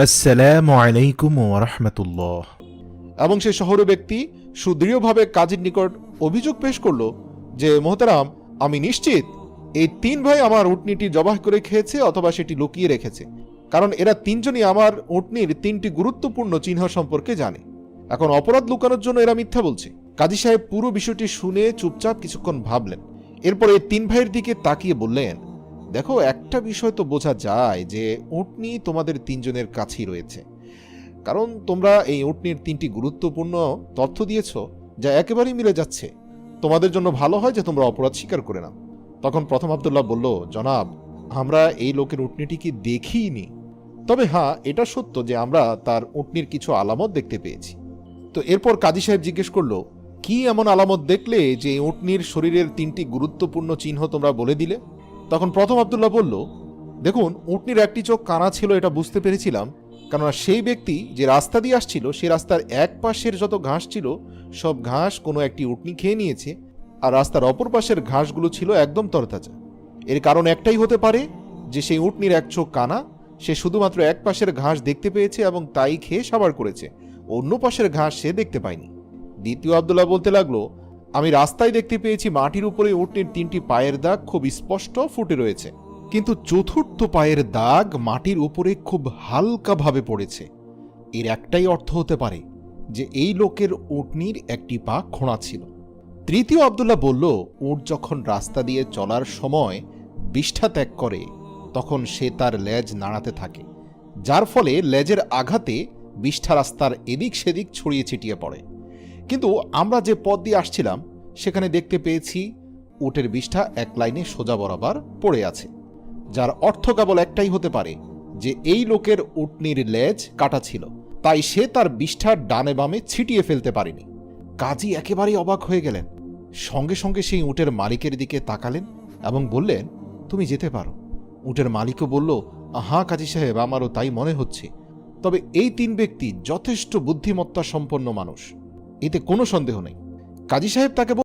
আসসালামু আলাইকুম ওয়া রাহমাতুল্লাহ। এবং সে শহরে ব্যক্তি সুদৃঢ়ভাবে কাজীর নিকট অভিযোগ পেশ করল যে, মোহতারাম, আমি নিশ্চিত এই তিন ভাই আমার উটনিটি জবাহ করে খেয়েছে অথবা সেটি লুকিয়ে রেখেছে, কারণ এরা তিনজনই আমার উটনির তিনটি গুরুত্বপূর্ণ চিহ্ন সম্পর্কে জানে। এখন অপরাধ লুকানোর জন্য এরা মিথ্যা বলছে। কাজী সাহেব পুরো বিষয়টি শুনে চুপচাপ কিছুক্ষণ ভাবলেন। এরপর এই তিন ভাইয়ের দিকে তাকিয়ে বললেন, দেখো, একটা বিষয় তো বোঝা যায় যে উটনি তোমাদের তিনজনের কাছেই রয়েছে, কারণ তোমরা এই উটনির তিনটি গুরুত্বপূর্ণ তথ্য দিয়েছ যা একেবারেই মিলে যাচ্ছে। তোমাদের জন্য ভালো হয় যে তোমরা অপরাধ স্বীকার করে নাও। তখন প্রথম আব্দুল্লাহ বলল, জনাব, আমরা এই লোকের উটনিটিকে দেখিনি, তবে হ্যাঁ, এটা সত্য যে আমরা তার উটনির কিছু আলামত দেখতে পেয়েছি। তো এরপর কাজী সাহেব জিজ্ঞেস করলো, কি এমন আলামত দেখলে যে উটনির শরীরের তিনটি গুরুত্বপূর্ণ চিহ্ন তোমরা বলে দিলে? তখন প্রথম আব্দুল্লাহ বলল, দেখুন, উটনির একটি চোখ কানা ছিল, এটা বুঝতে পেরেছিলাম, কেননা সেই ব্যক্তি যে রাস্তা দিয়ে আসছিল সে রাস্তার এক পাশের যত ঘাস ছিল সব ঘাস কোনো একটি উটনি খেয়ে নিয়েছে, আর রাস্তার অপর পাশের ঘাসগুলো ছিল একদম তরতাজা। এর কারণ একটাই হতে পারে যে সেই উটনির এক চোখ কানা, সে শুধুমাত্র এক পাশের ঘাস দেখতে পেয়েছে এবং তাই খেয়ে সাবার করেছে, অন্য পাশের ঘাস সে দেখতে পায়নি। দ্বিতীয় আব্দুল্লাহ বলতে লাগলো, আমি রাস্তায় দেখতে পেয়েছি মাটির উপরে উটনির তিনটি পায়ের দাগ খুব স্পষ্ট ফুটে রয়েছে, কিন্তু চতুর্থ পায়ের দাগ মাটির উপরে খুব হালকাভাবে পড়েছে। এর একটাই অর্থ হতে পারে যে এই লোকের উটনির একটি পা খোঁড়া ছিল। তৃতীয় আব্দুল্লাহ বলল, উট যখন রাস্তা দিয়ে চলার সময় বিষ্ঠা ত্যাগ করে তখন সে তার লেজ নাড়াতে থাকে, যার ফলে লেজের আঘাতে বিষ্ঠা রাস্তার এদিক সেদিক ছড়িয়ে ছিটিয়ে পড়ে। কিন্তু আমরা যে পথ দিয়ে আসছিলাম সেখানে দেখতে পেয়েছি উটের বিষ্ঠা এক লাইনে সোজা বরাবর পড়ে আছে, যার অর্থ কেবল একটাই হতে পারে যে এই লোকের উটনির লেজ কাটা ছিল, তাই সে তার বিষ্ঠা ডানে বামে ছিটিয়ে ফেলতে পারেনি। কাজী একেবারেই অবাক হয়ে গেলেন। সঙ্গে সঙ্গে সেই উটের মালিকের দিকে তাকালেন এবং বললেন, তুমি যেতে পারো। উটের মালিকও বলল, হ্যাঁ কাজী সাহেব, আমারও তাই মনে হচ্ছে, তবে এই তিন ব্যক্তি যথেষ্ট বুদ্ধিমত্তা সম্পন্ন মানুষ, এতে কোনো সন্দেহ নেই। কাজী সাহেব তাকে